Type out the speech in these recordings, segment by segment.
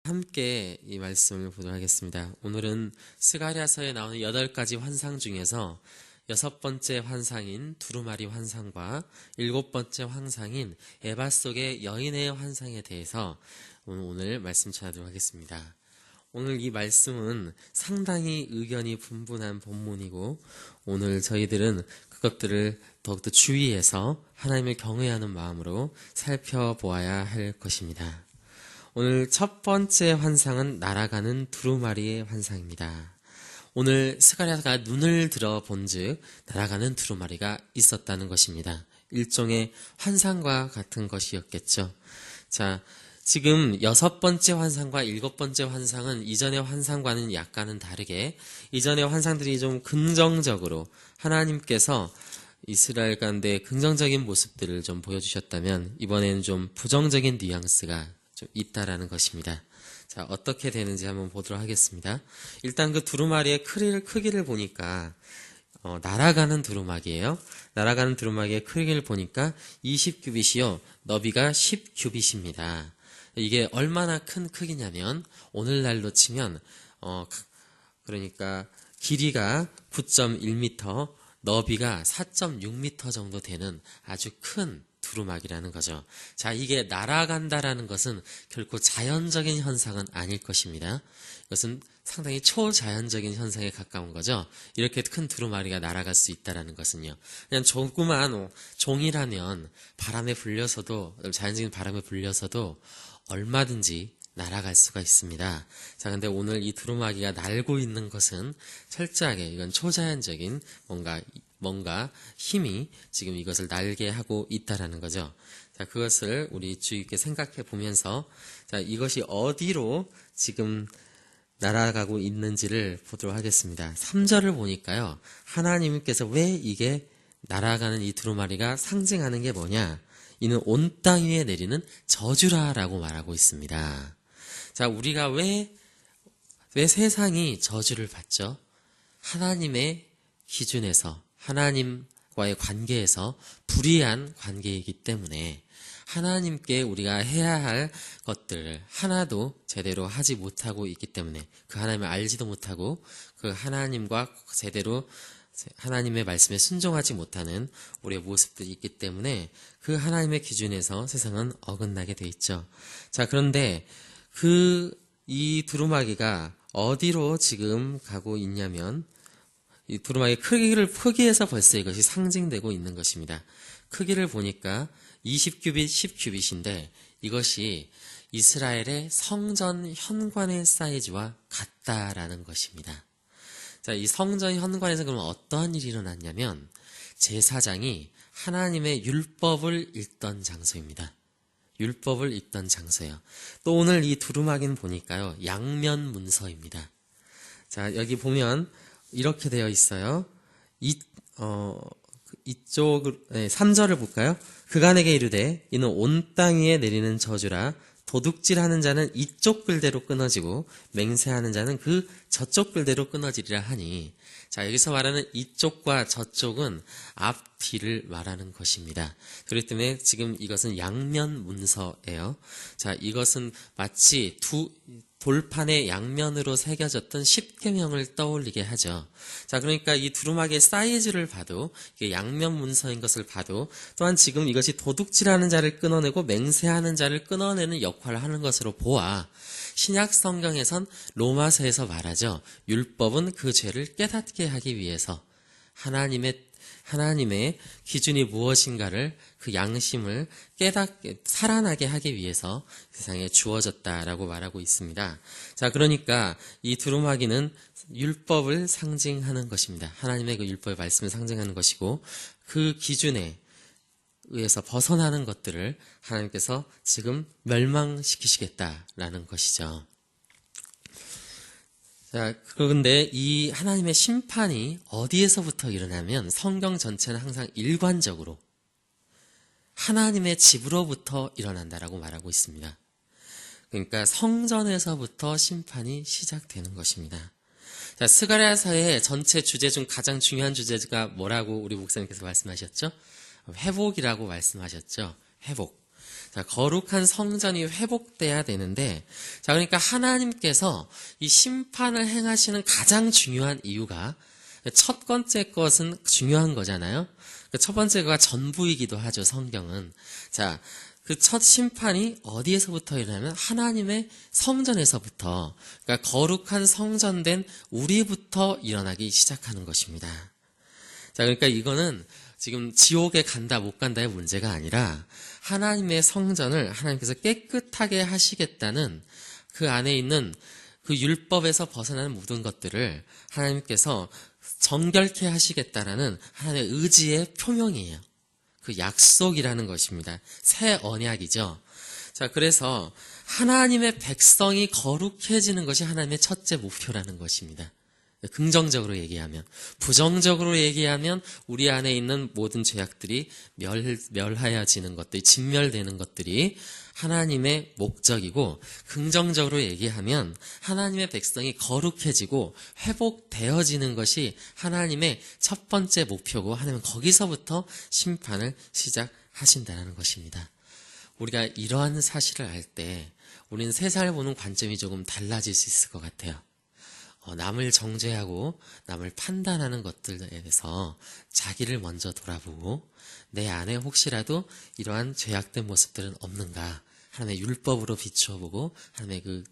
함께 이 말씀을 보도록 하겠습니다. 오늘은 스가랴서에 나오는 8가지 환상 중에서 6번째 환상인 두루마리 환상과 7번째 환상인 에바 속의 여인의 환상에 대해서 오늘 말씀 전하도록 하겠습니다. 오늘 이 말씀은 상당히 의견이 분분한 본문이고 오늘 저희들은 그것들을 더욱더 주의해서 하나님을 경외하는 마음으로 살펴보아야 할 것입니다. 오늘 첫 번째 환상은 날아가는 두루마리의 환상입니다. 오늘 스가랴가 눈을 들어 본즉 날아가는 두루마리가 있었다는 것입니다. 일종의 환상과 같은 것이었겠죠. 자, 지금 6번째 환상과 7번째 환상은 이전의 환상과는 약간은 다르게 이전의 환상들이 좀 긍정적으로 하나님께서 이스라엘 가운데 긍정적인 모습들을 좀 보여주셨다면 이번에는 좀 부정적인 뉘앙스가 좀 있다라는 것입니다. 자, 어떻게 되는지 한번 보도록 하겠습니다. 일단 그 두루마리의 크기를 보니까 날아가는 두루마기예요. 날아가는 두루마기의 크기를 보니까 20규빗이요. 너비가 10규빗입니다. 이게 얼마나 큰 크기냐면 오늘날로 치면 그러니까 길이가 9.1m, 너비가 4.6m 정도 되는 아주 큰 두루마기라는 거죠. 자, 이게 날아간다라는 것은 결코 자연적인 현상은 아닐 것입니다. 이것은 상당히 초자연적인 현상에 가까운 거죠. 이렇게 큰 두루마리가 날아갈 수 있다라는 것은요. 그냥 조그만 종이라면 바람에 불려서도 자연적인 바람에 불려서도 얼마든지 날아갈 수가 있습니다. 자, 근데 오늘 이 두루마기가 날고 있는 것은 철저하게 이건 초자연적인 뭔가 힘이 지금 이것을 날게 하고 있다라는 거죠. 자, 그것을 우리 주의 깊게 생각해 보면서 자, 이것이 어디로 지금 날아가고 있는지를 보도록 하겠습니다. 3절을 보니까요. 하나님께서 왜 이게 날아가는 이 두루마리가 상징하는 게 뭐냐? 이는 온 땅 위에 내리는 저주라라고 말하고 있습니다. 자, 우리가 왜 세상이 저주를 받죠? 하나님의 기준에서 하나님과의 관계에서 불의한 관계이기 때문에 하나님께 우리가 해야 할 것들을 하나도 제대로 하지 못하고 있기 때문에 그 하나님을 알지도 못하고 그 하나님과 제대로 하나님의 말씀에 순종하지 못하는 우리의 모습들이 있기 때문에 그 하나님의 기준에서 세상은 어긋나게 돼 있죠. 자, 그런데 이 두루마기가 어디로 지금 가고 있냐면 이 두루마기 크기에서 벌써 이것이 상징되고 있는 것입니다. 크기를 보니까 20규빗, 10규빗인데 이것이 이스라엘의 성전 현관의 사이즈와 같다라는 것입니다. 자, 이 성전 현관에서 그러면 어떠한 일이 일어났냐면 제사장이 하나님의 율법을 읽던 장소입니다. 율법을 읽던 장소예요. 또 오늘 이 두루마기는 보니까요. 양면 문서입니다. 자, 여기 보면 이렇게 되어 있어요. 이쪽 3절을 볼까요? 그간에게 이르되 이는 온 땅 위에 내리는 저주라 도둑질하는 자는 이쪽 글대로 끊어지고 맹세하는 자는 그 저쪽 글대로 끊어지리라 하니 자, 여기서 말하는 이쪽과 저쪽은 앞뒤를 말하는 것입니다. 그렇기 때문에 지금 이것은 양면 문서예요. 자, 이것은 마치 돌판의 양면으로 새겨졌던 십계명을 떠올리게 하죠. 자, 그러니까 이 두루마기의 사이즈를 봐도 이게 양면 문서인 것을 봐도 또한 지금 이것이 도둑질하는 자를 끊어내고 맹세하는 자를 끊어내는 역할을 하는 것으로 보아 신약 성경에선 로마서에서 말하죠. 율법은 그 죄를 깨닫게 하기 위해서 하나님의 기준이 무엇인가를 그 양심을 깨닫게 살아나게 하기 위해서 세상에 주어졌다라고 말하고 있습니다. 자, 그러니까 이 두루마기는 율법을 상징하는 것입니다. 하나님의 그 율법의 말씀을 상징하는 것이고 그 기준에 의해서 벗어나는 것들을 하나님께서 지금 멸망시키시겠다라는 것이죠. 자, 그런데 이 하나님의 심판이 어디에서부터 일어나면 성경 전체는 항상 일관적으로 하나님의 집으로부터 일어난다라고 말하고 있습니다. 그러니까 성전에서부터 심판이 시작되는 것입니다. 자, 스가랴서의 전체 주제 중 가장 중요한 주제가 뭐라고 우리 목사님께서 말씀하셨죠? 회복이라고 말씀하셨죠. 회복. 자, 거룩한 성전이 회복돼야 되는데, 자, 그러니까 하나님께서 이 심판을 행하시는 가장 중요한 이유가 첫 번째 것은 중요한 거잖아요. 첫 번째가 전부이기도 하죠, 성경은. 자, 그 첫 심판이 어디에서부터 일어나면 하나님의 성전에서부터, 그러니까 거룩한 성전된 우리부터 일어나기 시작하는 것입니다. 자, 그러니까 이거는 지금 지옥에 간다 못 간다의 문제가 아니라 하나님의 성전을 하나님께서 깨끗하게 하시겠다는 그 안에 있는 그 율법에서 벗어나는 모든 것들을 하나님께서 정결케 하시겠다라는 하나님의 의지의 표명이에요. 그 약속이라는 것입니다. 새 언약이죠. 자, 그래서 하나님의 백성이 거룩해지는 것이 하나님의 첫째 목표라는 것입니다. 긍정적으로 얘기하면. 부정적으로 얘기하면 우리 안에 있는 모든 죄악들이 멸하여지는 것들이, 진멸되는 것들이 하나님의 목적이고, 긍정적으로 얘기하면 하나님의 백성이 거룩해지고 회복되어지는 것이 하나님의 첫 번째 목표고, 하나님은 거기서부터 심판을 시작하신다는 것입니다. 우리가 이러한 사실을 알 때 우리는 세상을 보는 관점이 조금 달라질 수 있을 것 같아요. 남을 정죄하고 남을 판단하는 것들에 대해서 자기를 먼저 돌아보고 내 안에 혹시라도 이러한 죄악된 모습들은 없는가 하나님의 율법으로 비추어 보고 하나님의 그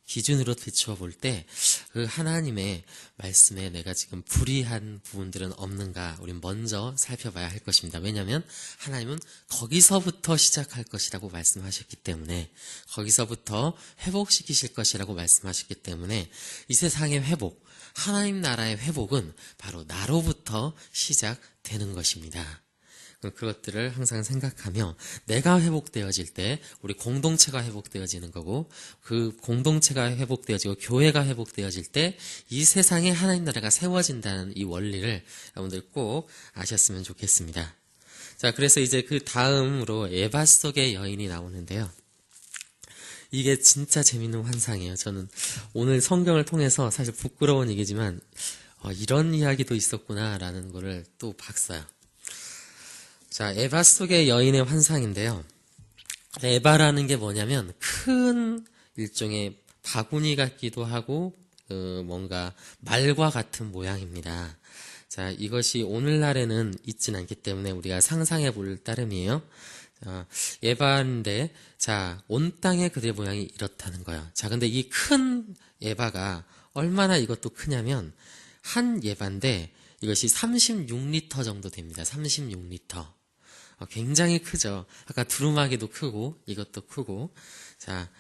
기준으로 비추어 볼 때 그 하나님의 말씀에 내가 지금 불의한 부분들은 없는가 우린 먼저 살펴봐야 할 것입니다. 왜냐하면 하나님은 거기서부터 시작할 것이라고 말씀하셨기 때문에, 거기서부터 회복시키실 것이라고 말씀하셨기 때문에 이 세상의 회복, 하나님 나라의 회복은 바로 나로부터 시작되는 것입니다. 그것들을 항상 생각하며 내가 회복되어질 때 우리 공동체가 회복되어지는 거고, 그 공동체가 회복되어지고 교회가 회복되어질 때 이 세상에 하나님 나라가 세워진다는 이 원리를 여러분들 꼭 아셨으면 좋겠습니다. 자, 그래서 이제 그 다음으로 에바 속의 여인이 나오는데요. 이게 진짜 재밌는 환상이에요. 저는 오늘 성경을 통해서 사실 부끄러운 얘기지만 이런 이야기도 있었구나라는 거를 또 봤어요. 자, 에바 속의 여인의 환상인데요. 에바라는 게 뭐냐면 큰 일종의 바구니 같기도 하고 뭔가 말과 같은 모양입니다. 자, 이것이 오늘날에는 있진 않기 때문에 우리가 상상해 볼 따름이에요. 자, 에바인데, 자, 온 땅의 그들의 모양이 이렇다는 거예요. 자, 근데 이 큰 에바가 얼마나 이것도 크냐면 한 에바인데 이것이 36리터 정도 됩니다. 36리터. 굉장히 크죠. 아까 두루마기도 크고 이것도 크고. 자,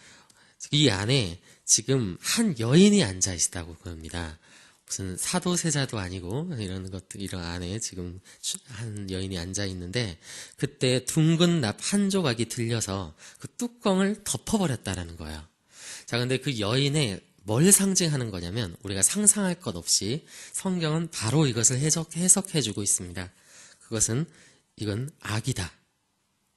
이 안에 지금 한 여인이 앉아 있다고 그럽니다. 무슨 사도세자도 아니고 이런 안에 지금 한 여인이 앉아 있는데, 그때 둥근 납 한 조각이 들려서 그 뚜껑을 덮어버렸다라는 거예요. 자, 근데 그 여인의 뭘 상징하는 거냐면 우리가 상상할 것 없이 성경은 바로 이것을 해석해주고 있습니다. 이건 악이다,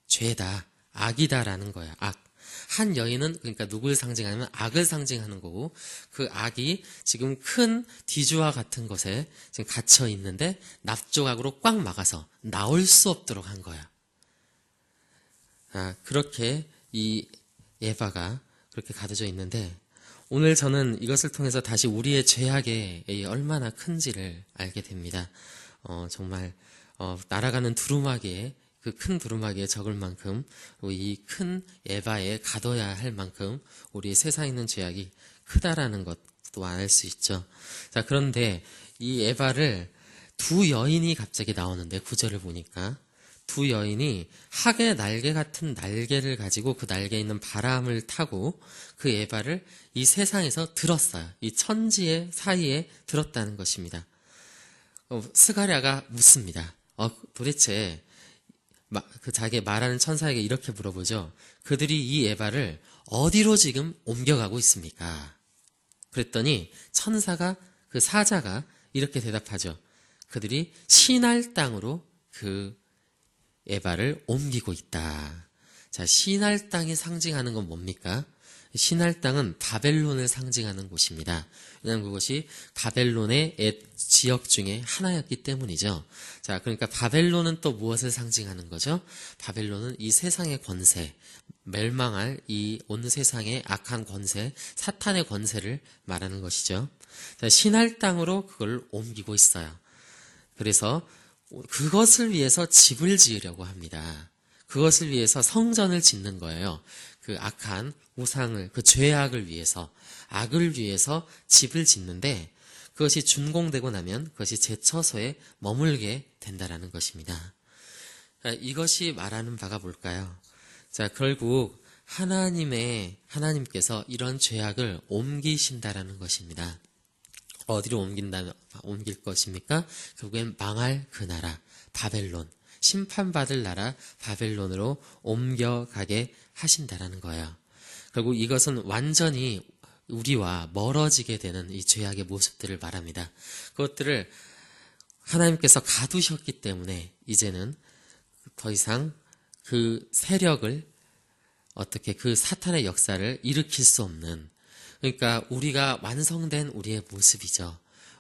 죄다, 악이다라는 거예요. 악. 한 여인은 그러니까 누구를 상징하냐면 악을 상징하는 거고, 그 악이 지금 큰 뒤주와 같은 곳에 지금 갇혀 있는데 납조각으로 꽉 막아서 나올 수 없도록 한 거야. 그렇게 이 에바가 그렇게 가둬져 있는데, 오늘 저는 이것을 통해서 다시 우리의 죄악이 얼마나 큰지를 알게 됩니다. 정말 날아가는 두루마기에, 그 큰 두루마기에 적을 만큼, 이 큰 에바에 가둬야 할 만큼 우리 세상에 있는 죄악이 크다라는 것도 알 수 있죠. 자, 그런데 이 에바를 두 여인이 갑자기 나오는데, 구절을 보니까 두 여인이 학의 날개 같은 날개를 가지고 그 날개에 있는 바람을 타고 그 에바를 이 세상에서 들었어요. 이 천지의 사이에 들었다는 것입니다. 스가랴가 묻습니다. 도대체 그 자기 말하는 천사에게 이렇게 물어보죠. 그들이 이 에바를 어디로 지금 옮겨가고 있습니까? 그랬더니 천사가, 그 사자가 이렇게 대답하죠. 그들이 시날 땅으로 그 에바를 옮기고 있다. 자, 시날 땅이 상징하는 건 뭡니까? 시날 땅은 바벨론을 상징하는 곳입니다. 왜냐하면 그것이 바벨론의 지역 중에 하나였기 때문이죠. 자, 그러니까 바벨론은 또 무엇을 상징하는 거죠? 바벨론은 이 세상의 권세, 멸망할 이 온 세상의 악한 권세, 사탄의 권세를 말하는 것이죠. 자, 시날 땅으로 그걸 옮기고 있어요. 그래서 그것을 위해서 집을 지으려고 합니다. 그것을 위해서 성전을 짓는 거예요. 그 악한 우상을, 그 죄악을 위해서, 악을 위해서 집을 짓는데 그것이 준공되고 나면 그것이 제 처소에 머물게 된다라는 것입니다. 자, 이것이 말하는 바가 뭘까요? 자, 결국 하나님께서 이런 죄악을 옮기신다라는 것입니다. 어디로 옮길 것입니까? 결국엔 망할 그 나라, 바벨론, 심판받을 나라 바벨론으로 옮겨가게 하신다라는 거예요. 결국 이것은 완전히 우리와 멀어지게 되는 이 죄악의 모습들을 말합니다. 그것들을 하나님께서 가두셨기 때문에 이제는 더 이상 그 세력을 어떻게 그 사탄의 역사를 일으킬 수 없는, 그러니까 우리가 완성된 우리의 모습이죠.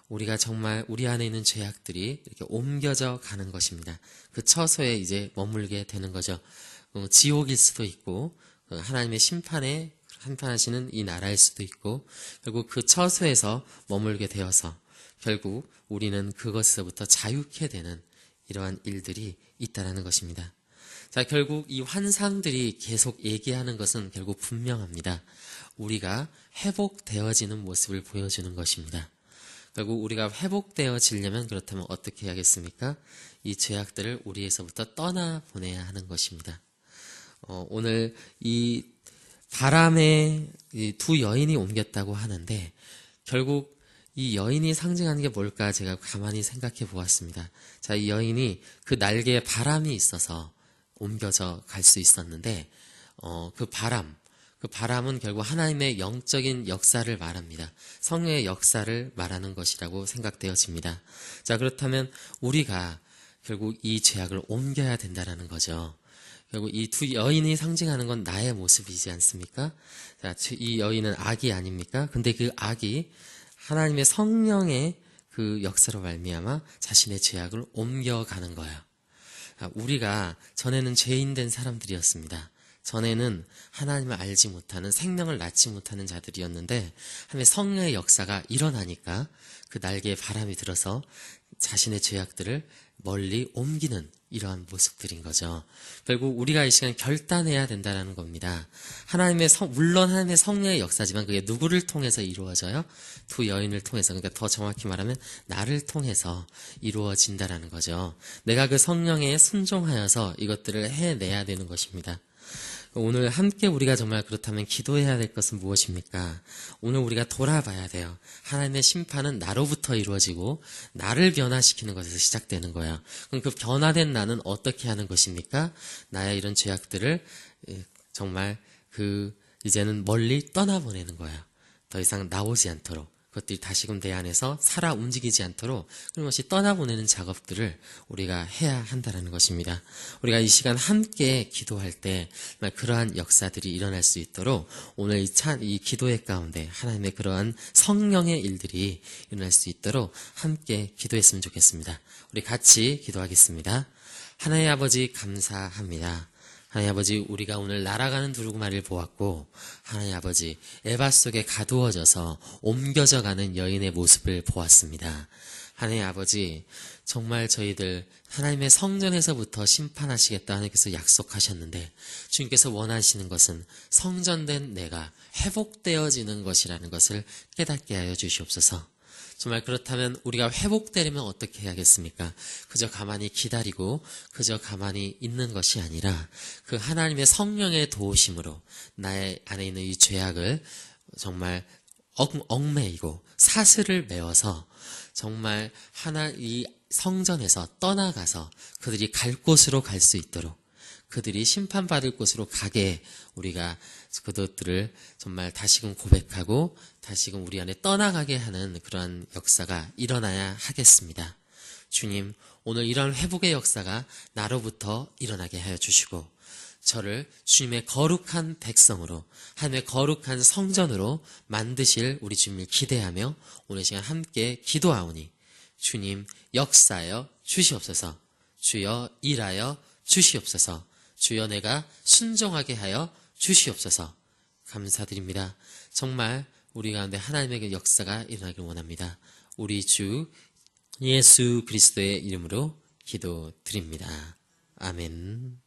우리가 정말 우리 안에 있는 죄악들이 이렇게 옮겨져 가는 것입니다. 그 처소에 이제 머물게 되는 거죠. 지옥일 수도 있고 하나님의 심판하시는 이 나라일 수도 있고 결국 그 처소에서 머물게 되어서 결국 우리는 그것에서부터 자유케 되는 이러한 일들이 있다는 것입니다. 자, 결국 이 환상들이 계속 얘기하는 것은 결국 분명합니다. 우리가 회복되어지는 모습을 보여주는 것입니다. 결국 우리가 회복되어지려면 그렇다면 어떻게 해야겠습니까? 이 죄악들을 우리에서부터 떠나보내야 하는 것입니다. 오늘 이 바람에 이 두 여인이 옮겼다고 하는데 결국 이 여인이 상징하는 게 뭘까 제가 가만히 생각해 보았습니다. 자, 이 여인이 그 날개에 바람이 있어서 옮겨져 갈 수 있었는데 그 바람은 결국 하나님의 영적인 역사를 말합니다. 성령의 역사를 말하는 것이라고 생각되어집니다. 자, 그렇다면 우리가 결국 이 죄악을 옮겨야 된다는 거죠. 결국 이 두 여인이 상징하는 건 나의 모습이지 않습니까? 자, 이 여인은 악이 아닙니까? 근데 그 악이 하나님의 성령의 그 역사로 말미암아 자신의 죄악을 옮겨가는 거예요. 우리가 전에는 죄인된 사람들이었습니다. 전에는 하나님을 알지 못하는, 생명을 낳지 못하는 자들이었는데 하나님의 성령의 역사가 일어나니까 그 날개에 바람이 들어서 자신의 죄악들을 멀리 옮기는 이러한 모습들인 거죠. 결국 우리가 이 시간 결단해야 된다는 겁니다. 물론 하나님의 성령의 역사지만 그게 누구를 통해서 이루어져요? 두 여인을 통해서, 그러니까 더 정확히 말하면 나를 통해서 이루어진다라는 거죠. 내가 그 성령에 순종하여서 이것들을 해내야 되는 것입니다. 오늘 함께 우리가 정말 그렇다면 기도해야 될 것은 무엇입니까? 오늘 우리가 돌아봐야 돼요. 하나님의 심판은 나로부터 이루어지고 나를 변화시키는 것에서 시작되는 거예요. 그럼 그 변화된 나는 어떻게 하는 것입니까? 나의 이런 죄악들을 정말 이제는 멀리 떠나보내는 거예요. 더 이상 나오지 않도록. 그것들이 다시금 내 안에서 살아 움직이지 않도록 끊임없이 떠나보내는 작업들을 우리가 해야 한다는 것입니다. 우리가 이 시간 함께 기도할 때 그러한 역사들이 일어날 수 있도록 오늘 이 기도의 가운데 하나님의 그러한 성령의 일들이 일어날 수 있도록 함께 기도했으면 좋겠습니다. 우리 같이 기도하겠습니다. 하나님 아버지 감사합니다. 하나님 아버지, 우리가 오늘 날아가는 두루마리를 보았고 하나님 아버지, 에바 속에 가두어져서 옮겨져 가는 여인의 모습을 보았습니다. 하나님 아버지, 정말 저희들 하나님의 성전에서부터 심판하시겠다 하나님께서 약속하셨는데 주님께서 원하시는 것은 성전된 내가 회복되어지는 것이라는 것을 깨닫게 하여 주시옵소서. 정말 그렇다면 우리가 회복되려면 어떻게 해야겠습니까? 그저 가만히 기다리고 그저 가만히 있는 것이 아니라 그 하나님의 성령의 도우심으로 나의 안에 있는 이 죄악을 정말 얽매이고 사슬을 메워서 정말 이 성전에서 떠나가서 그들이 갈 곳으로 갈 수 있도록, 그들이 심판받을 곳으로 가게 우리가 그것들을 정말 다시금 고백하고 다시금 우리 안에 떠나가게 하는 그러한 역사가 일어나야 하겠습니다. 주님, 오늘 이런 회복의 역사가 나로부터 일어나게 하여 주시고 저를 주님의 거룩한 백성으로, 하나님의 거룩한 성전으로 만드실 우리 주님을 기대하며 오늘 시간 함께 기도하오니 주님 역사하여 주시옵소서. 주여 일하여 주시옵소서. 주여 내가 순종하게 하여 주시옵소서. 감사드립니다. 정말 우리 가운데 하나님의 역사가 일어나길 원합니다. 우리 주 예수 그리스도의 이름으로 기도드립니다. 아멘.